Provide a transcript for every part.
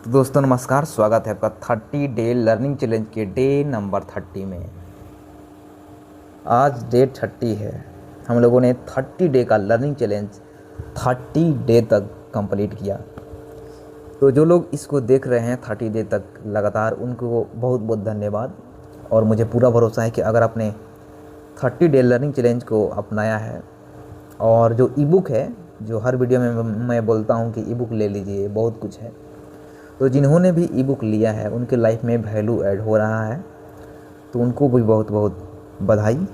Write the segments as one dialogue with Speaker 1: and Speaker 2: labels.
Speaker 1: तो दोस्तों नमस्कार, स्वागत है आपका 30 डे लर्निंग चैलेंज के डे नंबर 30 में। आज डे 30 है। हम लोगों ने 30 डे का लर्निंग चैलेंज 30 डे तक कंप्लीट किया। तो जो लोग इसको देख रहे हैं 30 डे तक लगातार, उनको बहुत बहुत धन्यवाद। और मुझे पूरा भरोसा है कि अगर आपने 30 डे लर्निंग चैलेंज को अपनाया है और जो ई बुक है, जो हर वीडियो में मैं बोलता हूँ कि ई बुक ले लीजिए, बहुत कुछ है, तो जिन्होंने भी ई बुक लिया है उनके लाइफ में वैल्यू ऐड हो रहा है, तो उनको भी बहुत बहुत बधाई।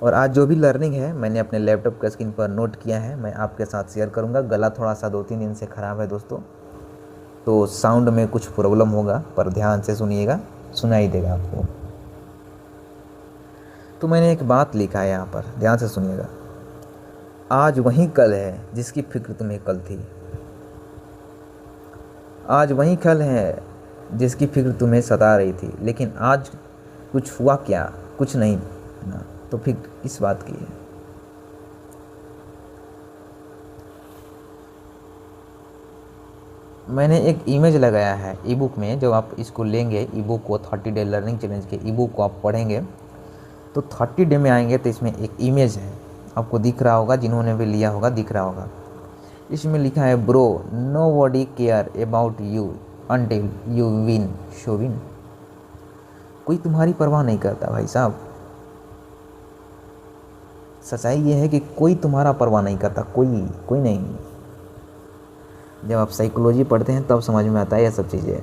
Speaker 1: और आज जो भी लर्निंग है मैंने अपने लैपटॉप के स्क्रीन पर नोट किया है, मैं आपके साथ शेयर करूंगा। गला थोड़ा सा 2-3 दिन से ख़राब है दोस्तों, तो साउंड में कुछ प्रॉब्लम होगा, पर ध्यान से सुनिएगा, सुनाई देगा आपको। तो मैंने एक बात लिखा है यहाँ पर, ध्यान से सुनिएगा। आज वही कल है जिसकी फिक्र तुम्हें कल थी। आज वही कल है जिसकी फिक्र तुम्हें सता रही थी, लेकिन आज कुछ हुआ क्या? कुछ नहीं ना, तो फिक्र किस बात की है? मैंने एक इमेज लगाया है ई बुक में। जब आप इसको लेंगे, ई बुक को, 30 डे लर्निंग चैलेंज के ई बुक को आप पढ़ेंगे तो 30 डे में आएंगे तो इसमें एक इमेज है, आपको दिख रहा होगा, जिन्होंने भी लिया होगा दिख रहा होगा। इसमें लिखा है, bro nobody care about you until you win show win. कोई तुम्हारी परवाह नहीं करता भाई साहब। सच्चाई ये है कि कोई तुम्हारा परवाह नहीं करता, कोई नहीं। जब आप साइकोलॉजी पढ़ते हैं तब समझ में आता है ये सब चीज़ें।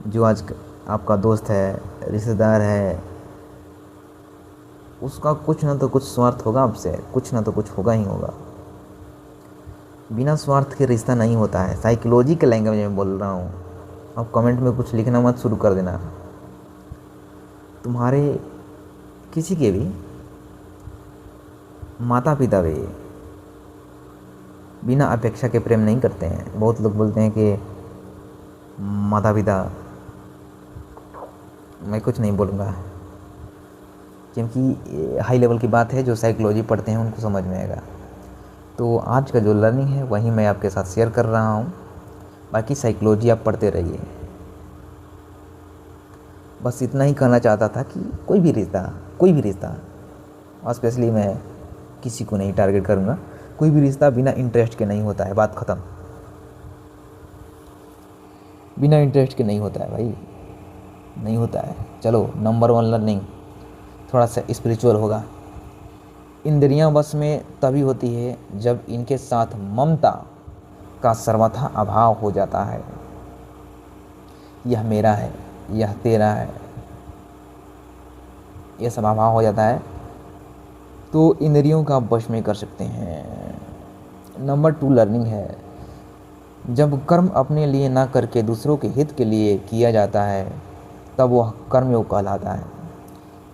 Speaker 1: जो आज आपका दोस्त है, रिश्तेदार है, उसका कुछ ना तो कुछ स्वार्थ होगा आपसे, कुछ ना तो कुछ होगा ही होगा। बिना स्वार्थ के रिश्ता नहीं होता है। साइकोलॉजी के लैंग्वेज में बोल रहा हूँ। अब कमेंट में कुछ लिखना मत शुरू कर देना। तुम्हारे किसी के भी माता पिता भी बिना अपेक्षा के प्रेम नहीं करते हैं। बहुत लोग बोलते हैं कि माता पिता, मैं कुछ नहीं बोलूँगा क्योंकि हाई लेवल की बात है, जो साइकोलॉजी पढ़ते हैं उनको समझ में आएगा। तो आज का जो लर्निंग है वही मैं आपके साथ शेयर कर रहा हूँ। बाकी साइकोलॉजी आप पढ़ते रहिए। बस इतना ही कहना चाहता था कि कोई भी रिश्ता, और स्पेशली मैं किसी को नहीं टारगेट करूँगा, कोई भी रिश्ता बिना इंटरेस्ट के नहीं होता है। बात ख़त्म। बिना इंटरेस्ट के नहीं होता है भाई, नहीं होता है। चलो, नंबर 1 लर्निंग थोड़ा सा स्पिरिचुअल होगा। इंद्रियां बस में तभी होती है जब इनके साथ ममता का सर्वथा अभाव हो जाता है। यह मेरा है, यह तेरा है, यह सब अभाव हो जाता है, तो इंद्रियों का वश में कर सकते हैं। नंबर 2 लर्निंग है, जब कर्म अपने लिए ना करके दूसरों के हित के लिए किया जाता है तब वह कर्मयोग कहलाता है।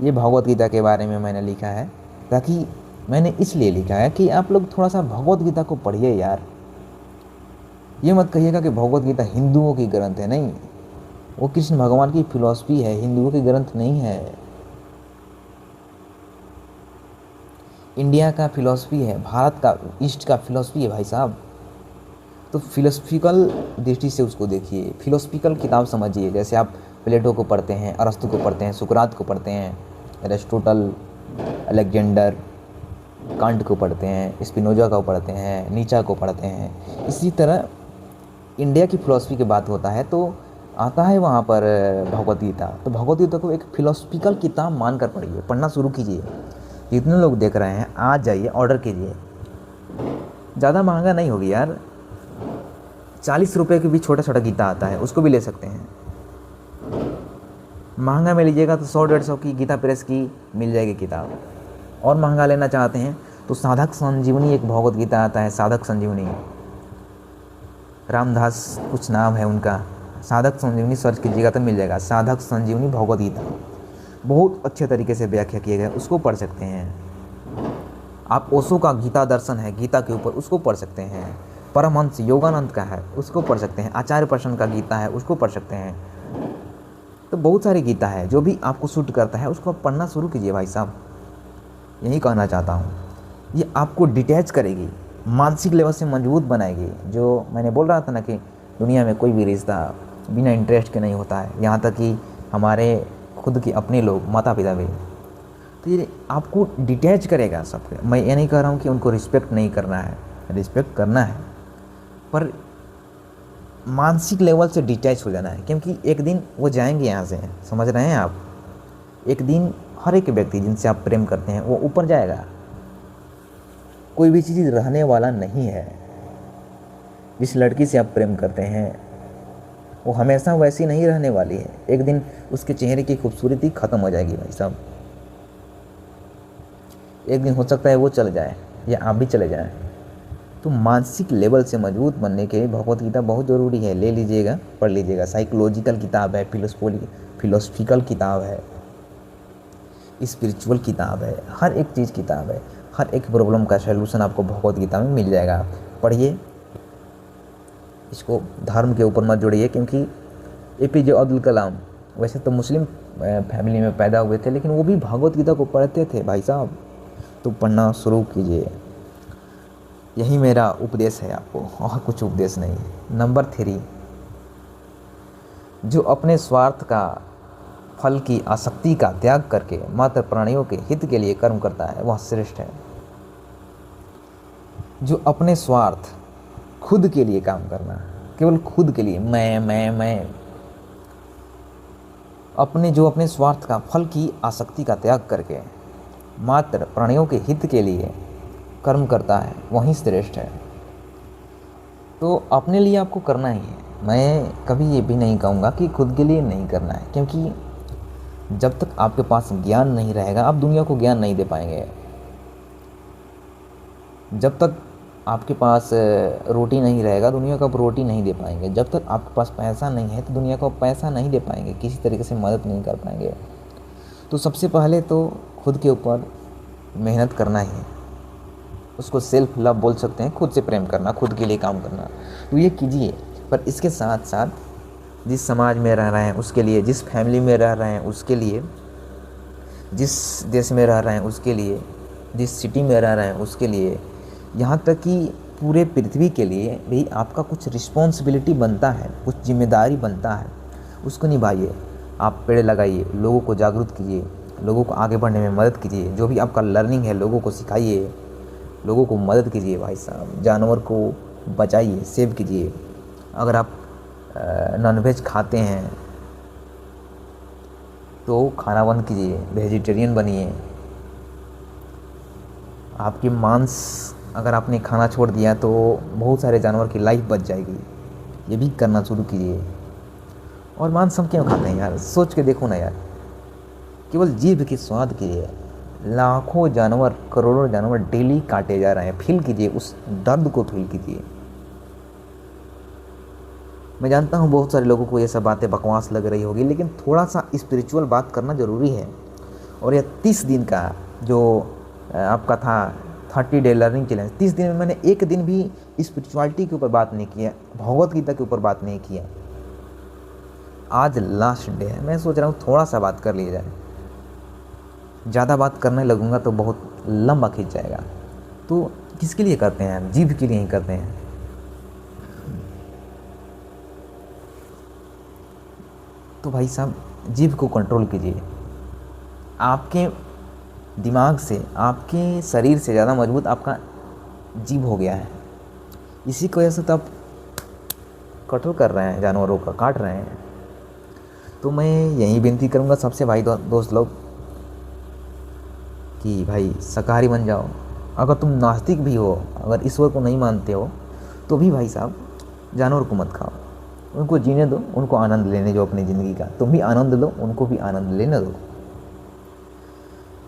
Speaker 1: ये भगवत गीता के बारे में मैंने लिखा है, ताकि मैंने इसलिए लिखा है कि आप लोग थोड़ा सा भगवत गीता को पढ़िए यार। ये मत कहिएगा कि भगवत गीता हिंदुओं की ग्रंथ है, नहीं, वो कृष्ण भगवान की फिलॉसफी है, हिंदुओं की ग्रंथ नहीं है। इंडिया का फिलॉसफी है, भारत का, ईस्ट का फिलॉसफी है भाई साहब। तो फिलोसफिकल दृष्टि से उसको देखिए, फिलोसफिकल किताब समझिए। जैसे आप प्लेटो को पढ़ते हैं, अरस्तु को पढ़ते हैं, सुकरात को पढ़ते हैं, एरिस्टोटल, अलेक्जेंडर, कांट को पढ़ते हैं, स्पिनोजा को पढ़ते हैं, नीचा को पढ़ते हैं। इसी तरह इंडिया की फिलॉसफी की बात होता है तो आता है वहाँ पर भगवत गीता। तो भगवत गीता को एक फिलोसफिकल किताब मानकर पढ़िए, पढ़ना शुरू कीजिए। जितने लोग देख रहे हैं आज जाइए, ऑर्डर कीजिए। ज़्यादा महंगा नहीं होगी यार, 40 रुपये की भी छोटा गीता आता है, उसको भी ले सकते हैं। महंगा में लीजिएगा तो 100-150 की गीता प्रेस की मिल जाएगी किताब। और महंगा लेना चाहते हैं तो साधक संजीवनी एक भगवत गीता आता है, साधक संजीवनी, रामदास कुछ नाम है उनका, साधक संजीवनी सर्च कीजिएगा तो मिल जाएगा। साधक संजीवनी भगवत गीता बहुत अच्छे तरीके से व्याख्या किए गए, उसको पढ़ सकते हैं। आप ओशो का गीता दर्शन है गीता के ऊपर, उसको पढ़ सकते हैं। परमहंस योगानंद का है, उसको पढ़ सकते हैं। आचार्य प्रसन्न का गीता है, उसको पढ़ सकते हैं। तो बहुत सारी गीता है, जो भी आपको सूट करता है उसको आप पढ़ना शुरू कीजिए भाई साहब। यही कहना चाहता हूँ। ये आपको डिटैच करेगी, मानसिक लेवल से मजबूत बनाएगी। जो मैंने बोल रहा था ना कि दुनिया में कोई भी रिश्ता बिना इंटरेस्ट के नहीं होता है, यहाँ तक कि हमारे खुद के अपने लोग, माता पिता भी। तो ये आपको डिटैच करेगा सबके। मैं ये नहीं कह रहा हूँ कि उनको रिस्पेक्ट नहीं करना है, रिस्पेक्ट करना है, पर मानसिक लेवल से डिटैच हो जाना है, क्योंकि एक दिन वो जाएंगे यहाँ से, समझ रहे हैं आप। एक दिन हर एक व्यक्ति जिनसे आप प्रेम करते हैं वो ऊपर जाएगा। कोई भी चीज़ रहने वाला नहीं है। जिस लड़की से आप प्रेम करते हैं वो हमेशा वैसी नहीं रहने वाली है। एक दिन उसके चेहरे की खूबसूरती ख़त्म हो जाएगी भाई साहब। एक दिन हो सकता है वो चले जाए या आप भी चले जाएं। तो मानसिक लेवल से मजबूत बनने के लिए भगवत गीता बहुत ज़रूरी है। ले लीजिएगा, पढ़ लीजिएगा। साइकोलॉजिकल किताब है, फिलोसफिकल किताब है, स्पिरिचुअल किताब है, हर एक चीज़ किताब है। हर एक प्रॉब्लम का सलूशन आपको भगवत गीता में मिल जाएगा। पढ़िए, इसको धर्म के ऊपर मत जोड़िए, क्योंकि APJ अब्दुल कलाम वैसे तो मुस्लिम फैमिली में पैदा हुए थे, लेकिन वो भी भगवत गीता को पढ़ते थे भाई साहब। तो पढ़ना शुरू कीजिए। यही मेरा उपदेश है आपको, और कुछ उपदेश नहीं। नंबर 3, जो अपने स्वार्थ का, फल की आसक्ति का त्याग करके मात्र प्राणियों के हित के लिए कर्म करता है वह श्रेष्ठ है। जो अपने स्वार्थ, खुद के लिए काम करना, केवल खुद के लिए, मैं अपने स्वार्थ का, फल की आसक्ति का त्याग करके मात्र प्राणियों के हित के लिए कर्म करता है वही श्रेष्ठ है। तो अपने लिए आपको करना ही है। मैं कभी ये भी नहीं कहूँगा कि खुद के लिए नहीं करना है, क्योंकि जब तक आपके पास ज्ञान नहीं रहेगा आप दुनिया को ज्ञान नहीं दे पाएंगे। जब तक आपके पास रोटी नहीं रहेगा दुनिया को आप रोटी नहीं दे पाएंगे। जब तक आपके पास पैसा नहीं है तो दुनिया को आप पैसा नहीं दे पाएंगे, किसी तरीके से मदद नहीं कर पाएंगे। तो सबसे पहले तो खुद के ऊपर मेहनत करना ही है। उसको सेल्फ लव बोल सकते हैं, खुद से प्रेम करना, खुद के लिए काम करना। तो ये कीजिए, पर इसके साथ साथ जिस समाज में रह रहे हैं उसके लिए, जिस फैमिली में रह रहे हैं उसके लिए, जिस देश में रह रहे हैं उसके लिए, जिस सिटी में रह रहे हैं उसके लिए, यहाँ तक कि पूरे पृथ्वी के लिए भी आपका कुछ रिस्पॉन्सिबिलिटी बनता है, कुछ जिम्मेदारी बनता है। उसको निभाइए। आप पेड़ लगाइए, लोगों को जागरूक कीजिए, लोगों को आगे बढ़ने में मदद कीजिए। जो भी आपका लर्निंग है लोगों को सिखाइए, लोगों को मदद कीजिए भाई साहब। जानवर को बचाइए, सेव कीजिए। अगर आप नॉनवेज खाते हैं तो खाना बंद कीजिए, वेजिटेरियन बनिए। आपकी मांस अगर आपने खाना छोड़ दिया तो बहुत सारे जानवर की लाइफ बच जाएगी। ये भी करना शुरू कीजिए। और मांस हम क्यों खाते हैं यार, सोच के देखो ना यार। केवल जीभ के स्वाद के लिए लाखों जानवर, करोड़ों जानवर डेली काटे जा रहे हैं। फील कीजिए, उस दर्द को फील कीजिए। मैं जानता हूँ बहुत सारे लोगों को ये सब बातें बकवास लग रही होगी, लेकिन थोड़ा सा स्पिरिचुअल बात करना ज़रूरी है। और यह 30 दिन का जो आपका था 30 डे लर्निंग चैलेंज, 30 दिन में मैंने एक दिन भी स्पिरिचुअलिटी के ऊपर बात नहीं किया, भगवत गीता के ऊपर बात नहीं किया। आज लास्ट डे है, मैं सोच रहा हूँ थोड़ा सा बात कर लिया जाए। ज़्यादा बात करने लगूंगा तो बहुत लंबा खींच जाएगा। तो किसके लिए करते हैं? जीभ के लिए ही करते हैं। तो भाई साहब जीभ को कंट्रोल कीजिए। आपके दिमाग से, आपके शरीर से ज़्यादा मजबूत आपका जीभ हो गया है। इसी की वजह से तो आप कत्ल कर रहे हैं, जानवरों का काट रहे हैं। तो मैं यही विनती करूँगा सबसे भाई दोस्त लोग कि भाई शाकाहारी बन जाओ। अगर तुम नास्तिक भी हो, अगर ईश्वर को नहीं मानते हो, तो भी भाई साहब जानवर को मत खाओ। उनको जीने दो, उनको आनंद लेने दो अपनी ज़िंदगी का। तुम भी आनंद लो, उनको भी आनंद लेने दो।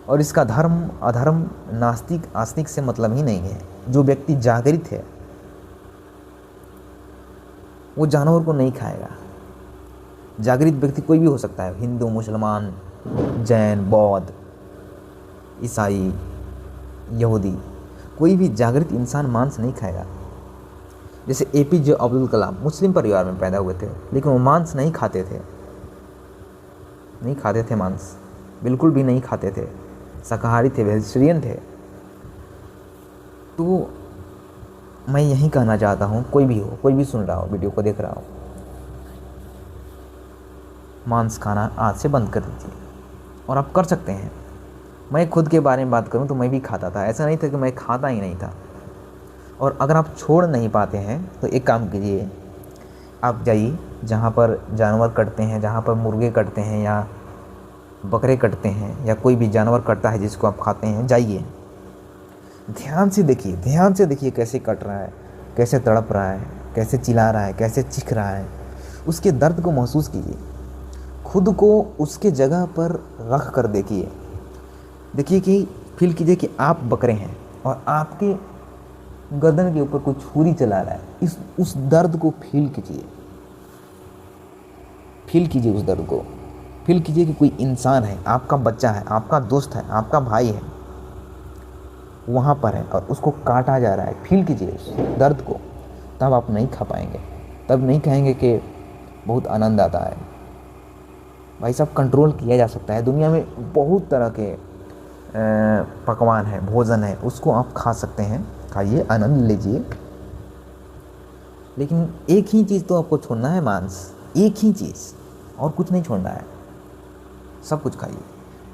Speaker 1: और इसका धर्म अधर्म, नास्तिक आस्तिक से मतलब ही नहीं है। जो व्यक्ति जागृत है वो जानवर को नहीं खाएगा। जागृत व्यक्ति कोई भी हो सकता है, हिंदू, मुसलमान, जैन, बौद्ध, ईसाई, यहूदी, कोई भी जागृत इंसान मांस नहीं खाएगा। जैसे APJ अब्दुल कलाम मुस्लिम परिवार में पैदा हुए थे, लेकिन वो मांस नहीं खाते थे, नहीं खाते थे मांस, बिल्कुल भी नहीं खाते थे। शाकाहारी थे, वेजिटेरियन थे। तो मैं यही कहना चाहता हूँ, कोई भी हो, कोई भी सुन रहा हो, वीडियो को देख रहा हो, मांस खाना आज से बंद कर दीजिए। और आप कर सकते हैं। मैं खुद के बारे में बात करूँ तो मैं भी खाता था, ऐसा नहीं था कि मैं खाता ही नहीं था। और अगर आप छोड़ नहीं पाते हैं तो एक काम कीजिए, आप जाइए जहाँ पर जानवर कटते हैं, जहाँ पर मुर्गे कटते हैं या बकरे कटते हैं या कोई भी जानवर कटता है जिसको आप खाते हैं, जाइए, ध्यान से देखिए, ध्यान से देखिए कैसे कट रहा है, कैसे तड़प रहा है, कैसे चिल्ला रहा है, कैसे चीख रहा है। उसके दर्द को महसूस कीजिए, खुद को उसके जगह पर रख कर देखिए। देखिए कि फील कीजिए कि आप बकरे हैं और आपके गर्दन के ऊपर कोई छुरी चला रहा है। उस दर्द को फील कीजिए, फील कीजिए उस दर्द को। फील कीजिए कि कोई इंसान है, आपका बच्चा है, आपका दोस्त है, आपका भाई है, वहाँ पर है और उसको काटा जा रहा है। फील कीजिए उस दर्द को, तब आप नहीं खा पाएंगे, तब नहीं कहेंगे कि बहुत आनंद आता है। भाई साहब, कंट्रोल किया जा सकता है। दुनिया में बहुत तरह के पकवान है, भोजन है, उसको आप खा सकते हैं, खाइए, आनंद लीजिए। लेकिन एक ही चीज़ तो आपको छोड़ना है, मांस, एक ही चीज़, और कुछ नहीं छोड़ना है। सब कुछ खाइए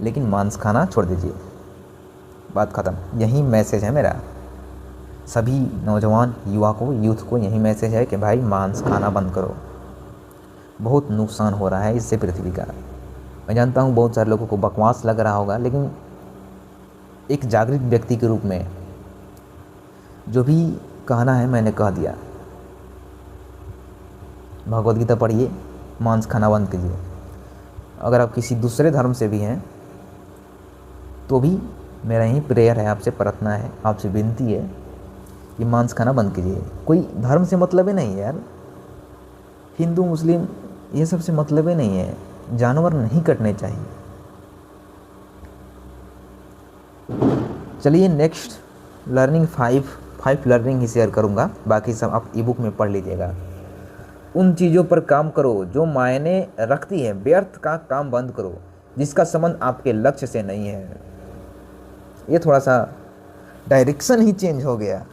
Speaker 1: लेकिन मांस खाना छोड़ दीजिए। बात ख़त्म। यही मैसेज है मेरा सभी नौजवान युवा को, यूथ को यही मैसेज है कि भाई मांस खाना बंद करो। बहुत नुकसान हो रहा है इससे पृथ्वी का। मैं जानता हूँ बहुत सारे लोगों को बकवास लग रहा होगा, लेकिन एक जागृत व्यक्ति के रूप में जो भी कहना है मैंने कह दिया। भगवद गीता पढ़िए, मांस खाना बंद कीजिए। अगर आप किसी दूसरे धर्म से भी हैं तो भी मेरा यही प्रेयर है, आपसे प्रार्थना है, आपसे विनती है कि मांस खाना बंद कीजिए। कोई धर्म से मतलब ही नहीं है यार, हिंदू मुस्लिम ये सब से मतलब ही नहीं है। जानवर नहीं कटने चाहिए। चलिए नेक्स्ट लर्निंग 5 लर्निंग ही शेयर करूँगा, बाकी सब आप ई बुक में पढ़ लीजिएगा। उन चीज़ों पर काम करो जो मायने रखती है, व्यर्थ का काम बंद करो जिसका संबंध आपके लक्ष्य से नहीं है। ये थोड़ा सा डायरेक्शन ही चेंज हो गया।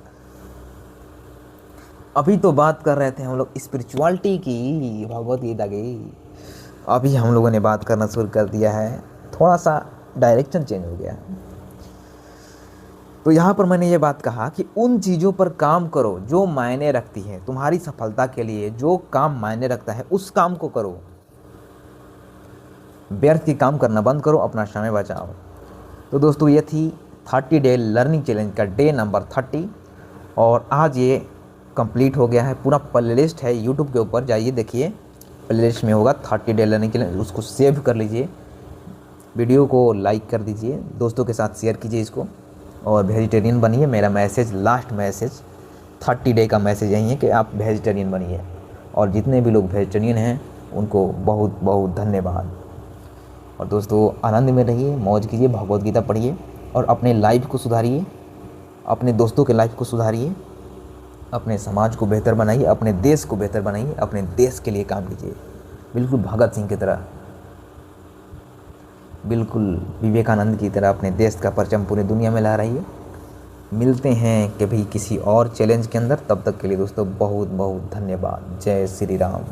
Speaker 1: अभी तो बात कर रहे थे हम लोग स्पिरिचुअलिटी की, भगवत गीता की, अभी हम लोगों ने बात करना शुरू कर दिया है, थोड़ा सा डायरेक्शन चेंज हो गया। तो यहाँ पर मैंने ये बात कहा कि उन चीज़ों पर काम करो जो मायने रखती है, तुम्हारी सफलता के लिए जो काम मायने रखता है उस काम को करो। व्यर्थ के काम करना बंद करो, अपना समय बचाओ। तो दोस्तों ये थी 30 डे लर्निंग चैलेंज का डे नंबर 30 और आज ये कंप्लीट हो गया है। पूरा प्लेलिस्ट है यूट्यूब के ऊपर, जाइए देखिए, प्लेलिस्ट में होगा 30 डे लर्निंग चैलेंज, उसको सेव कर लीजिए, वीडियो को लाइक कर दीजिए, दोस्तों के साथ शेयर कीजिए इसको और वेजिटेरियन बनिए। मेरा मैसेज, लास्ट मैसेज 30 डे का मैसेज यही है कि आप वेजिटेरियन बनिए। और जितने भी लोग वेजिटेरियन हैं उनको बहुत बहुत धन्यवाद। और दोस्तों आनंद में रहिए, मौज कीजिए, भगवद गीता पढ़िए और अपने लाइफ को सुधारिए, अपने दोस्तों के लाइफ को सुधारिए, अपने समाज को बेहतर बनाइए, अपने देश को बेहतर बनाइए, अपने देश के लिए काम कीजिए, बिल्कुल भगत सिंह की तरह, बिल्कुल विवेकानंद की तरह अपने देश का परचम पूरी दुनिया में लहराइए। मिलते हैं कभी किसी और चैलेंज के अंदर, तब तक के लिए दोस्तों बहुत बहुत धन्यवाद। जय श्री राम।